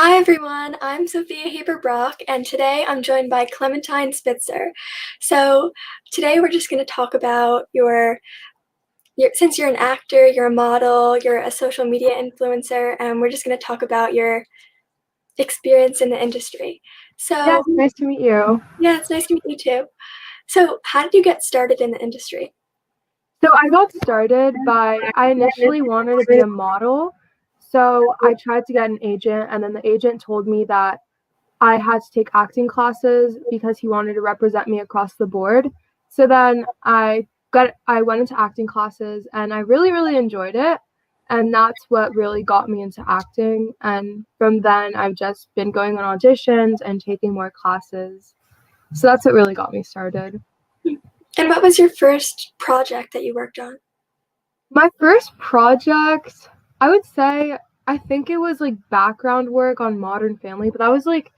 Hi everyone, I'm Sophia Haber-Brock, and today I'm joined by Clementine Spitzer. So today we're just going to talk about since you're an actor, you're a model, you're a social media influencer, and we're just going to talk about your experience in the industry. Yes, So nice to meet you. yeah, it's nice to meet you too. So how did you get started in the industry? So I got started I initially wanted to be a model. So I tried to get an agent, and then the agent told me that I had to take acting classes because he wanted to represent me across the board. So then I went into acting classes and I really, really enjoyed it. And that's what really got me into acting. And from then I've just been going on auditions and taking more classes. So that's what really got me started. And what was your first project that you worked on? My first project, I would say, I think it was like background work on Modern Family, but that was like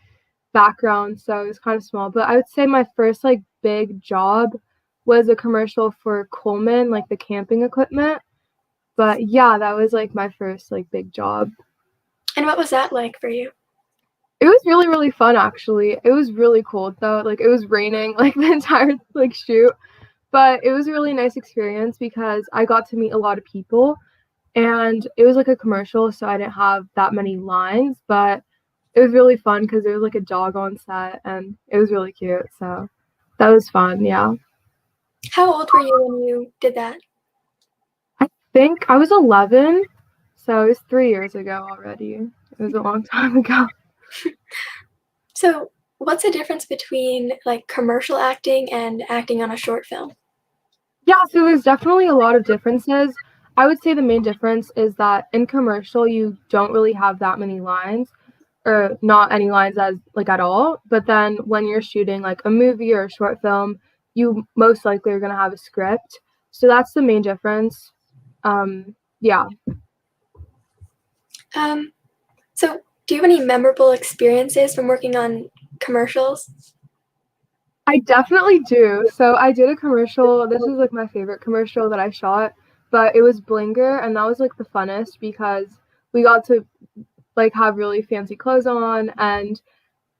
background, so it was kind of small. But I would say my first like big job was a commercial for Coleman, like the camping equipment. But yeah, that was like my first like big job. And what was that like for you? It was really, really fun actually. It was really cold though. Like it was raining like the entire like shoot. But it was a really nice experience because I got to meet a lot of people and it was like a commercial, so I didn't have that many lines, but it was really fun because there was like a dog on set and it was really cute. So that was fun. Yeah. How old were you when you did that? I think I was 11. So it was 3 years ago already. It was a long time ago. So what's the difference between like commercial acting and acting on a short film? Yeah. So there's definitely a lot of differences. I would say the main difference is that in commercial, you don't really have that many lines or not any lines as like at all. But then when you're shooting like a movie or a short film, you most likely are gonna have a script. So that's the main difference. Yeah. Um, so do you have any memorable experiences from working on commercials? I definitely do. So I did a commercial. This is like my favorite commercial that I shot, but it was Blinger, and that was like the funnest because we got to like have really fancy clothes on. And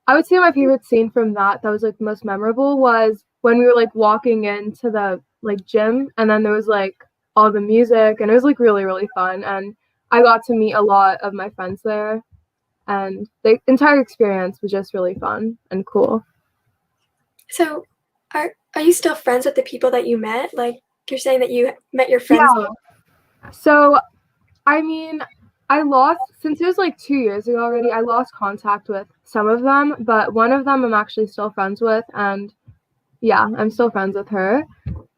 I would say my favorite scene from that was like the most memorable was when we were like walking into the like gym, and then there was like all the music, and it was like really, really fun. And I got to meet a lot of my friends there, and the entire experience was just really fun and cool. So are you still friends with the people that you met? Like you're saying that you met your friends. Yeah. So I mean, I lost, since it was like 2 years ago already, I lost contact with some of them, but one of them I'm actually still friends with, and yeah, I'm still friends with her.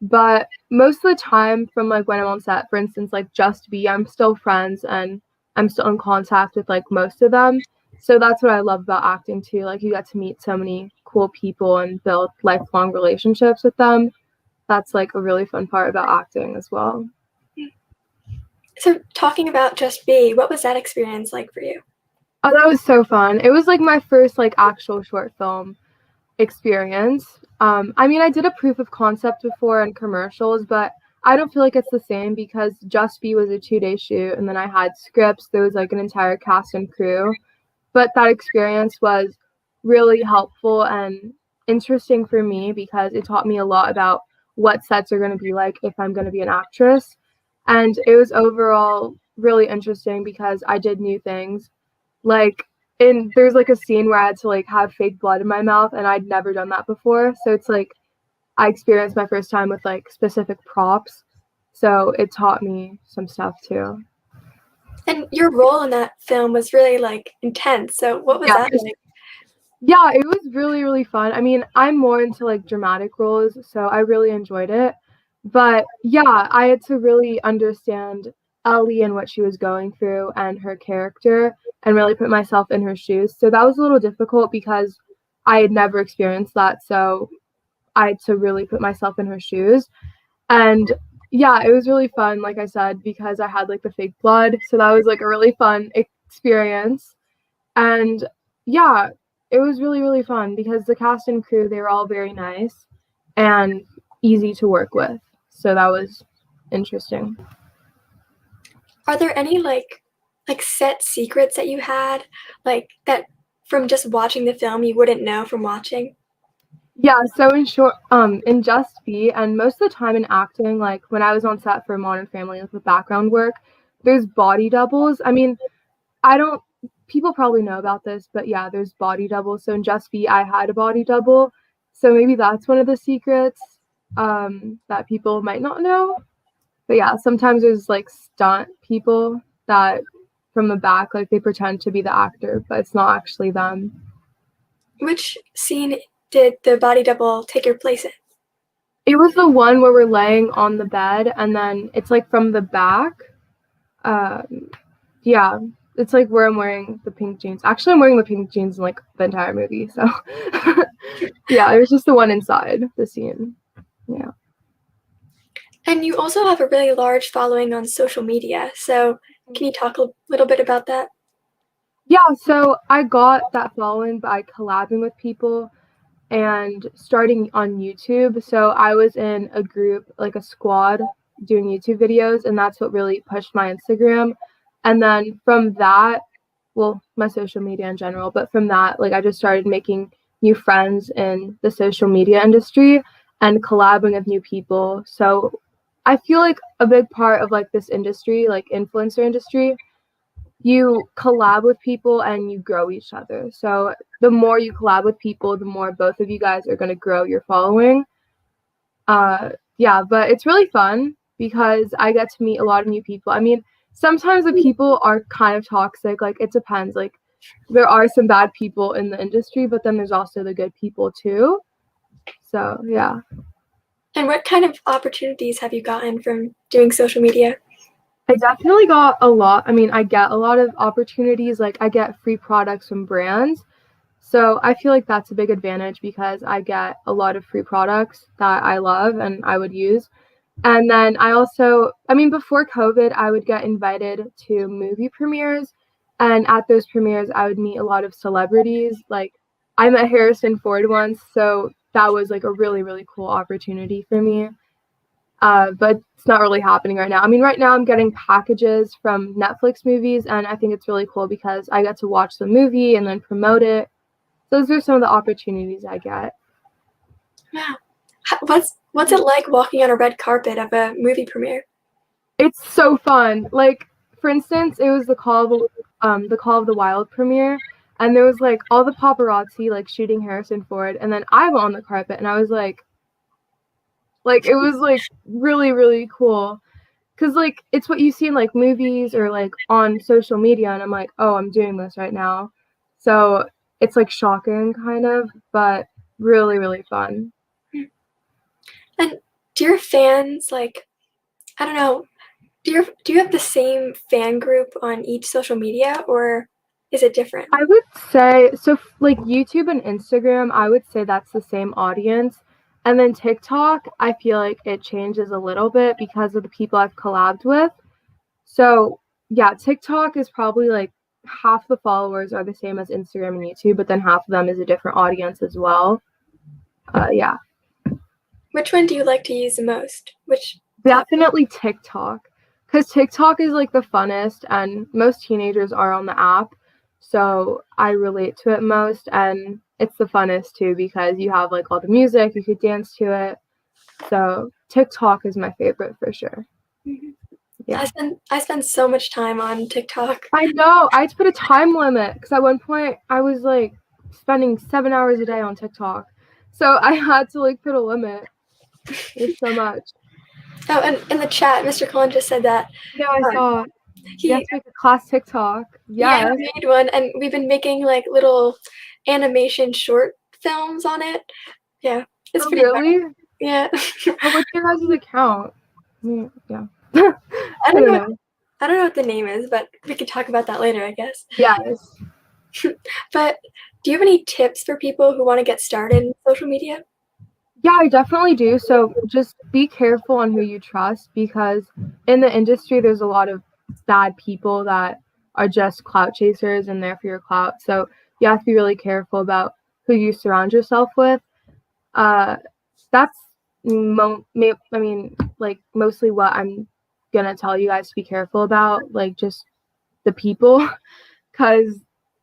But most of the time, from like when I'm on set, for instance, like Just Be, I'm still friends and I'm still in contact with like most of them. So that's what I love about acting too. Like, you get to meet so many cool people and build lifelong relationships with them. That's like a really fun part about acting as well. So talking about Just Be, what was that experience like for you? Oh, that was so fun. It was like my first like actual short film experience. I mean, I did a proof of concept before in commercials, but I don't feel like it's the same because Just Be was a 2 day shoot, and then I had scripts. There was like an entire cast and crew, but that experience was really helpful and interesting for me because it taught me a lot about what sets are going to be like if I'm going to be an actress. And it was overall really interesting because I did new things. Like, there's like a scene where I had to like have fake blood in my mouth, and I'd never done that before. So it's like I experienced my first time with like specific props. So it taught me some stuff too. And your role in that film was really like intense. So what was Yeah. that like? Yeah, it was really, really fun. I mean, I'm more into like dramatic roles, so I really enjoyed it. But yeah, I had to really understand Ellie and what she was going through and her character and really put myself in her shoes. So that was a little difficult because I had never experienced that. So I had to really put myself in her shoes. And yeah, it was really fun, like I said, because I had like the fake blood. So that was like a really fun experience. And yeah, it was really, really fun because the cast and crew, they were all very nice and easy to work with. So that was interesting. Are there any like like set secrets that you had, like that from just watching the film you wouldn't know from watching? Yeah, so in short, in Just Be, and most of the time in acting, like when I was on set for Modern Family with background work, there's body doubles. I mean, I don't, people probably know about this, but yeah, there's body doubles. So in Just Be, I had a body double. So maybe that's one of the secrets that people might not know. But yeah, sometimes there's like stunt people that from the back, like they pretend to be the actor, but it's not actually them. Which scene did the body double take your place in? It was the one where we're laying on the bed and then it's like from the back. Um, yeah, it's like where I'm wearing the pink jeans. Actually, I'm wearing the pink jeans in like the entire movie. So yeah, it was just the one inside the scene. Yeah. And you also have a really large following on social media. So can you talk a little bit about that? Yeah, so I got that following by collabing with people and starting on YouTube. So I was in a group, like a squad, doing YouTube videos, and that's what really pushed my Instagram. And then from that, well, my social media in general, but from that, like I just started making new friends in the social media industry and collabing with new people. So I feel like a big part of like this industry, like influencer industry, you collab with people and you grow each other. So the more you collab with people, the more both of you guys are going to grow your following. Yeah, but it's really fun because I get to meet a lot of new people. I mean, sometimes the people are kind of toxic. Like it depends. Like there are some bad people in the industry, but then there's also the good people too. So yeah. And what kind of opportunities have you gotten from doing social media? I definitely got a lot. I mean, I get a lot of opportunities. Like I get free products from brands. So I feel like that's a big advantage because I get a lot of free products that I love and I would use. And then I also, I mean, before COVID, I would get invited to movie premieres. And at those premieres, I would meet a lot of celebrities. Like, I met Harrison Ford once. So that was like a really, really cool opportunity for me. But it's not really happening right now. I mean, right now I'm getting packages from Netflix movies. And I think it's really cool because I get to watch the movie and then promote it. Those are some of the opportunities I get. Wow. What's it like walking on a red carpet of a movie premiere? It's so fun. Like, for instance, it was the Call of the Wild premiere, and there was like all the paparazzi like shooting Harrison Ford, and then I went on the carpet, and I was like it was like really really cool, cause like it's what you see in like movies or like on social media, and I'm like, oh, I'm doing this right now, so it's like shocking kind of, but really really fun. And do your fans like, I don't know, do you have the same fan group on each social media, or is it different? I would say so like YouTube and Instagram, I would say that's the same audience. And then TikTok, I feel like it changes a little bit because of the people I've collabed with. So, yeah, TikTok is probably like half the followers are the same as Instagram and YouTube, but then half of them is a different audience as well. Yeah, Which one do you like to use the most? Which platform? definitely TikTok. Because TikTok is like the funnest, and most teenagers are on the app. So I relate to it most, and it's the funnest too because you have like all the music, you could dance to it. So TikTok is my favorite for sure. Mhm. Yeah. I spend so much time on TikTok. I know. I had to put a time limit because at one point I was like spending 7 hours a day on TikTok. So I had to like put a limit. It's so much. Oh, and in the chat, Mr. Cullen just said that Yeah, I um, saw. You have he to make a class TikTok. yeah, Yes. he made one, and we've been making like little animation short films on it. Yeah, it's Oh, pretty fun. really? Yeah, Oh, what's your guys' account? Yeah. I I don't don't know. know. I don't know what the name is, but we could talk about that later, I guess. Yes. But do you have any tips for people who want to get started in social media? Yeah, I definitely do. So just be careful on who you trust because in the industry, there's a lot of bad people that are just clout chasers and there for your clout. So you have to be really careful about who you surround yourself with. Uh, that's I mean, like mostly what I'm gonna tell you guys to be careful about. Like just the people, because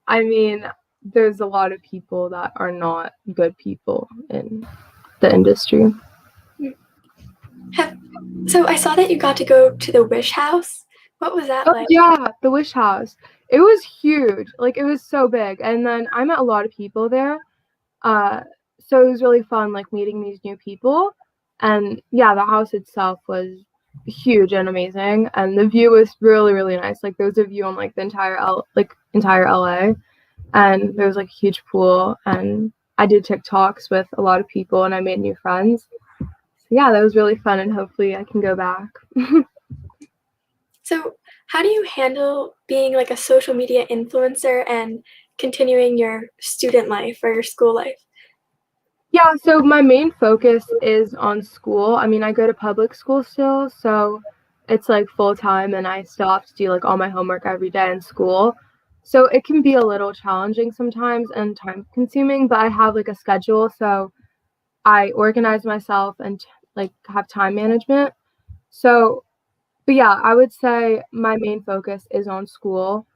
I mean, there's a lot of people that are not good people in the industry. So I saw that you got to go to the Wish House. What was that like? Yeah, the Wish House. It was huge. Like, it was so big. And then I met a lot of people there. So it was really fun, like, meeting these new people. And yeah, the house itself was huge and amazing. And the view was really, really nice. Like, there was a view on, like, the entire LA. And there was, like, a huge pool. And I did TikToks with a lot of people, and I made new friends. So yeah, that was really fun, and hopefully I can go back. So how do you handle being like a social media influencer and continuing your student life or your school life? Yeah, so my main focus is on school. I mean, I go to public school still, so it's like full time, and I still have to do like all my homework every day in school. So it can be a little challenging sometimes and time consuming, but I have like a schedule, so I organize myself and like have time management. So, but yeah, I would say my main focus is on school,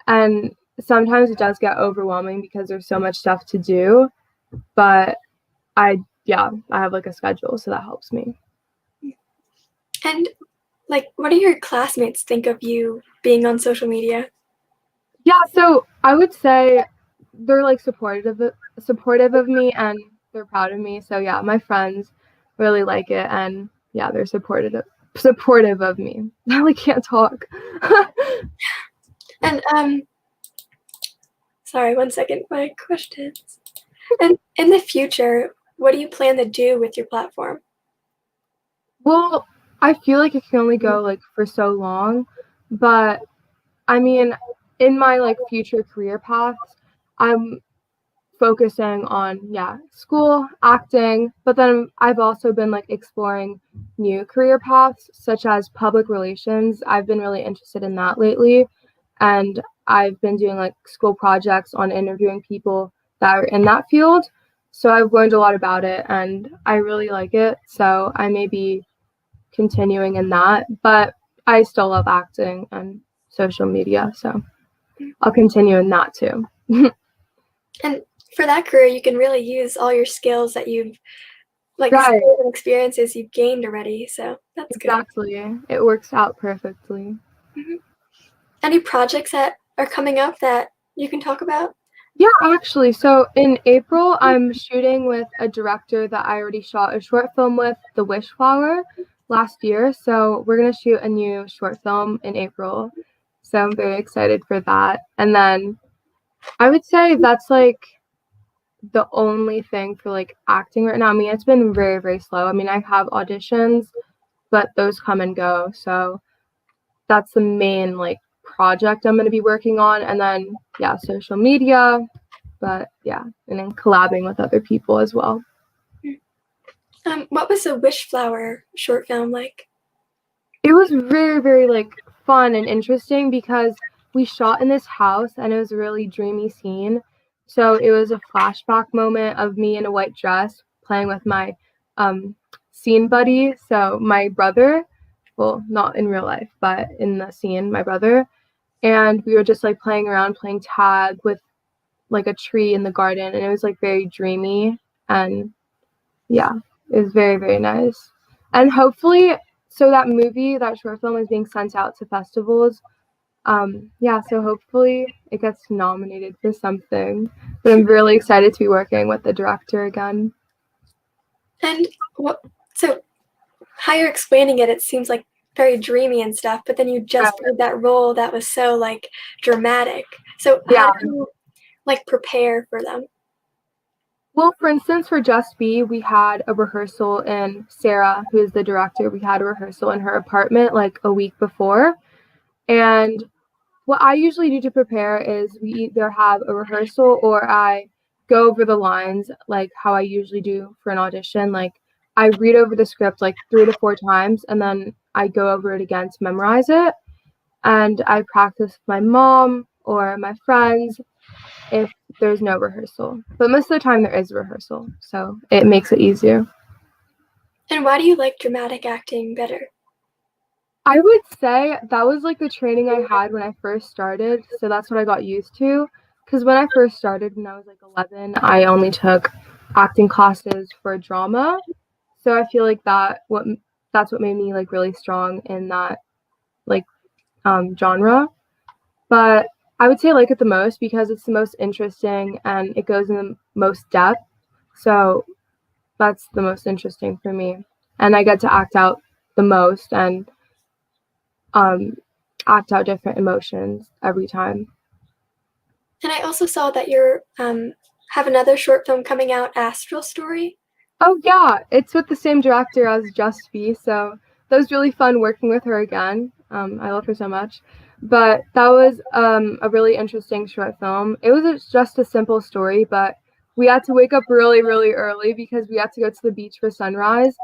and sometimes it does get overwhelming because there's so much stuff to do, but I have like a schedule, so that helps me. And like, what do your classmates think of you being on social media? Yeah, so I would say they're like supportive of me, and they're proud of me. So yeah, my friends really like it, and yeah, they're supportive of me. I like can't talk. And sorry, one second, my questions. And in the future, what do you plan to do with your platform? Well, I feel like it can only go like for so long, but I mean, in my like future career paths, I'm focusing on school, acting, but then I've also been like exploring new career paths such as public relations. I've been really interested in that lately, and I've been doing like school projects on interviewing people that are in that field. So I've learned a lot about it, and I really like it. So I may be continuing in that, but I still love acting and social media, so I'll continue in that too. And for that career, you can really use all your skills that you've like Right, skills and experiences you've gained already. So that's good. exactly. It works out perfectly. Mhm. Any projects that are coming up that you can talk about? Yeah, actually, so in April, I'm shooting with a director that I already shot a short film with, The Wishflower, last year. So we're gonna shoot a new short film in April. So I'm very excited for that. And then I would say that's like the only thing for like acting right now. I mean, it's been very, very slow. I mean, I have auditions, but those come and go. So that's the main like project I'm going to be working on. And then, yeah, social media, but yeah, and then collabing with other people as well. What was the Wishflower short film like? It was very, very like fun and interesting because we shot in this house and it was a really dreamy scene. So it was a flashback moment of me in a white dress playing with my um, scene buddy. So my brother, well, not in real life, but in the scene, my brother. And we were just like playing around, playing tag with like a tree in the garden. And it was like very dreamy. And yeah, it was very, very nice. And hopefully, so that movie, that short film is being sent out to festivals. Yeah, so hopefully it gets nominated for something. But I'm really excited to be working with the director again. And what? So how you're explaining it, it seems like very dreamy and stuff. But then you just played that role that was so like dramatic. So how Yeah. do you like prepare for them? Well, for instance, for Just Be, we had a rehearsal in Sarah, who is the director. We had a rehearsal in her apartment like a week before. And what I usually do to prepare is we either have a rehearsal or I go over the lines like how I usually do for an audition. Like I read over the script like 3 to 4 times and then I go over it again to memorize it. And I practice with my mom or my friends if there's no rehearsal. But most of the time there is a rehearsal, so it makes it easier. And why do you like dramatic acting better? I would say that was like the training I had when I first started, so that's what I got used to. Because when I first started, when I was like 11, I only took acting classes for drama, so I feel like that's what made me like really strong in that like genre. But I would say I like it the most because it's the most interesting and it goes in the most depth. So that's the most interesting for me, and I get to act out the most and um, act out different emotions every time. And I also saw that you're have another short film coming out, Astral Story. Oh yeah, it's with the same director as Just Be, so that was really fun working with her again. I love her so much. But that was a really interesting short film. It was just a simple story, but we had to wake up really, really early because we had to go to the beach for sunrise.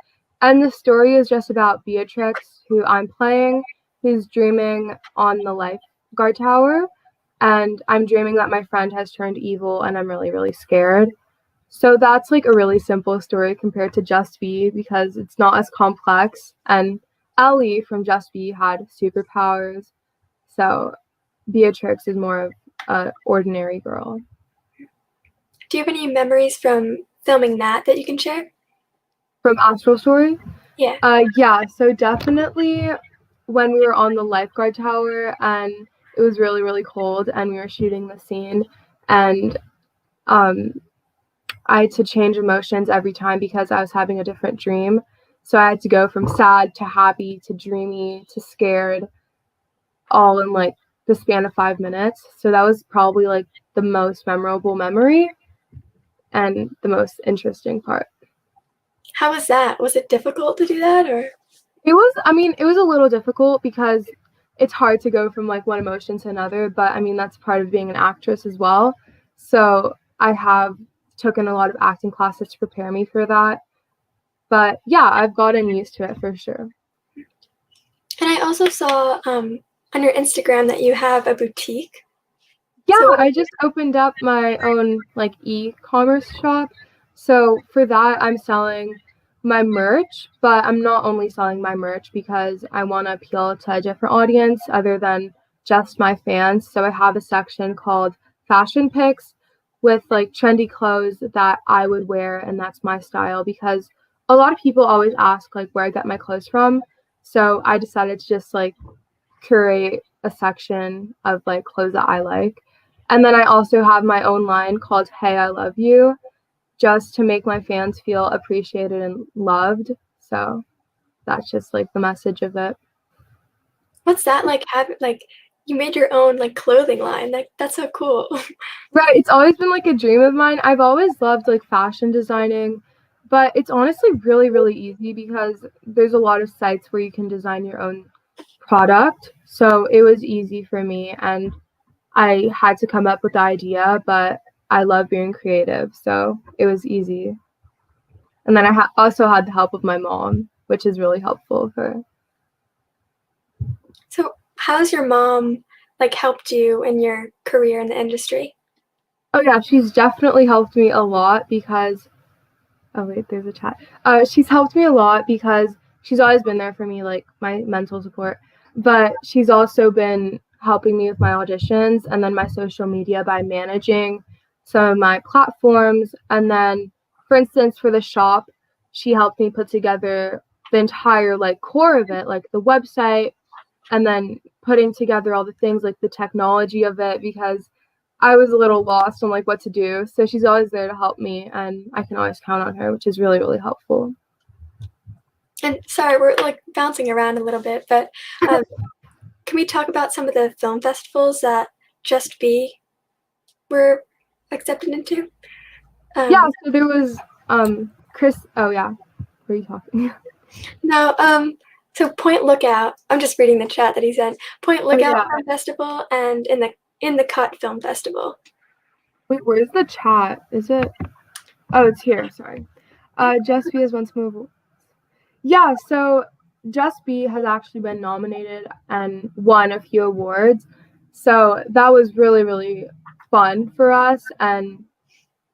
And the story is just about Beatrix, who I'm playing, who's dreaming on the lifeguard tower. And I'm dreaming that my friend has turned evil, and I'm really, really scared. So that's like a really simple story compared to Just Be because it's not as complex. And Ellie from Just Be had superpowers. So Beatrix is more of an ordinary girl. Do you have any memories from filming that you can share? From Astral Story? Yeah. Yeah, so definitely when we were on the lifeguard tower and it was really, really cold and we were shooting the scene and um, I had to change emotions every time because I was having a different dream. So I had to go from sad to happy to dreamy to scared all in like the span of 5 minutes. So that was probably like the most memorable memory and the most interesting part. How was that? Was it difficult to do that or? It was a little difficult because it's hard to go from like one emotion to another, but I mean, that's part of being an actress as well. So I have taken a lot of acting classes to prepare me for that. But yeah, I've gotten used to it for sure. And I also saw on your Instagram that you have a boutique. Yeah, So what? I just opened up my own like e-commerce shop. So for that, I'm selling my merch, but I'm not only selling my merch because I want to appeal to a different audience other than just my fans. So I have a section called fashion pics with like trendy clothes that I would wear and that's my style because a lot of people always ask like where I get my clothes from. So I decided to just like curate a section of like clothes that I like. And then I also have my own line called Hey, I Love You, just to make my fans feel appreciated and loved. So that's just like the message of it. What's that like? Have like you made your own like clothing line? Like that's so cool. Right, it's always been like a dream of mine. I've always loved like fashion designing, but it's honestly really, really easy because there's a lot of sites where you can design your own product. So it was easy for me and I had to come up with the idea, but I love being creative, so it was easy. And then also had the help of my mom, which is really helpful for. So how's your mom like helped you in your career in the industry? Oh yeah, she's definitely helped me a lot because. Oh wait, there's a chat. She's helped me a lot because she's always been there for me, like my mental support. But she's also been helping me with my auditions and then my social media by managing some of my platforms. And then, for instance, for the shop, she helped me put together the entire like core of it, like the website, and then putting together all the things like the technology of it because I was a little lost on like what to do. So she's always there to help me and I can always count on her, which is really, really helpful. And sorry, we're like bouncing around a little bit, but um, can we talk about some of the film festivals that Just Be were accepted into? Yeah, Um, so there was Chris. Oh yeah, where are you talking? no, so Point Lookout. I'm just reading the chat that he sent. Point Oh Lookout yeah. Film Festival and in the Cut Film Festival. Wait, where's the chat? Is it? Oh, it's here. Sorry. Just Be is once movable. Yeah, so Just Be has actually been nominated and won a few awards. So that was really, really fun for us and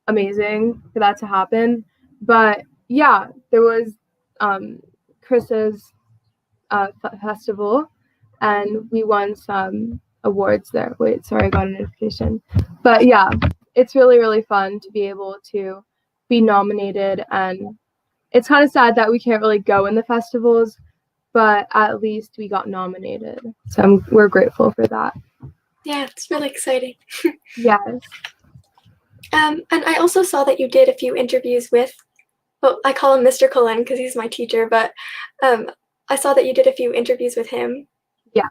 amazing for that to happen. But yeah, there was um, Chris's. festival, and we won some awards there. Wait, sorry, I got a notification. But yeah, it's really, really fun to be able to be nominated, and it's kind of sad that we can't really go in the festivals, but at least we got nominated. So we're grateful for that. Yeah, it's really exciting. Yes. And I also saw that you did a few interviews with, well, I call him Mr. Cullen because he's my teacher, but I saw that you did a few interviews with him. Yes,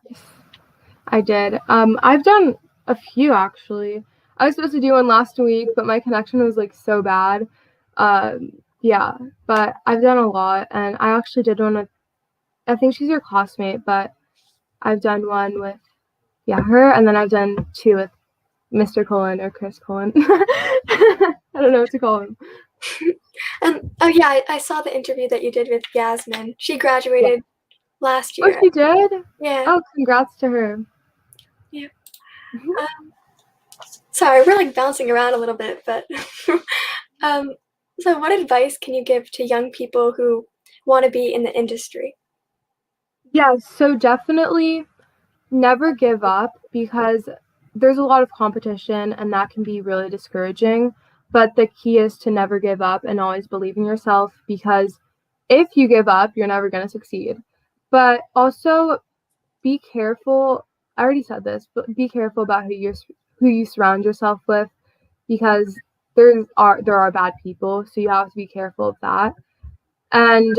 I did. I've done a few actually. I was supposed to do one last week, but my connection was like so bad. Yeah, but I've done a lot, and I actually did one with, I think she's your classmate, but I've done one with, yeah, her, and then I've done two with Mr. Cullen or Chris Cullen. I don't know what to call him. And oh yeah, I saw the interview that you did with Yasmin. She graduated last year. Oh, she did? Yeah. Oh, congrats to her. Yeah. Sorry, we're like bouncing around a little bit, but so what advice can you give to young people who want to be in the industry? Yeah, so definitely never give up, because there's a lot of competition and that can be really discouraging. But the key is to never give up and always believe in yourself, because if you give up, you're never going to succeed. But also be careful. I already said this, but be careful about who you surround yourself with, because there are bad people, so you have to be careful of that. And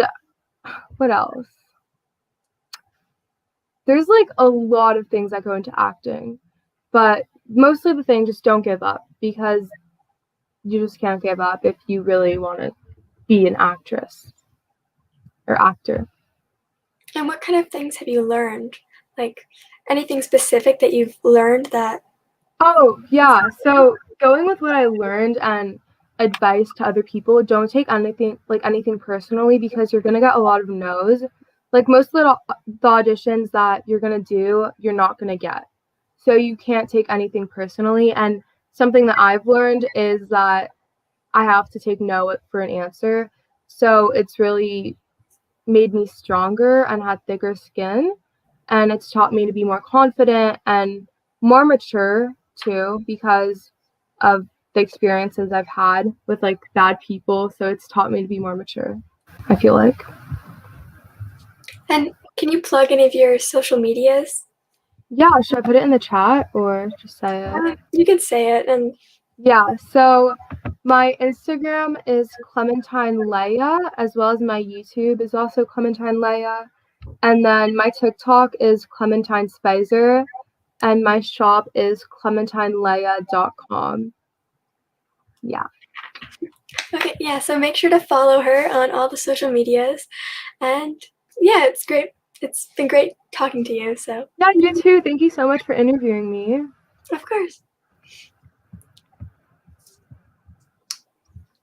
what else? There's like a lot of things that go into acting, but mostly the thing, just don't give up, because you just can't give up if you really want to be an actress or actor. And what kind of things have you learned? Like anything specific that you've learned that? Oh, yeah. So going with what I learned and advice to other people, don't take anything personally, because you're gonna get a lot of no's. Like most of the auditions that you're gonna do, you're not gonna get. So you can't take anything personally. And something that I've learned is that I have to take no for an answer. So it's really made me stronger and had thicker skin. And it's taught me to be more confident and more mature too, because of the experiences I've had with like bad people. So it's taught me to be more mature, I feel like. And can you plug any of your social medias? Yeah, should I put it in the chat or just say it? You can say it. And Yeah, so my Instagram is Clementine Leia, as well as my YouTube is also Clementine Leia. And then my TikTok is Clementine Spieser, and my shop is clementineleia.com. Yeah. okay, yeah, so make sure to follow her on all the social medias. And yeah, it's great. It's been great talking to you. So Yeah, you too. Thank you so much for interviewing me. of course.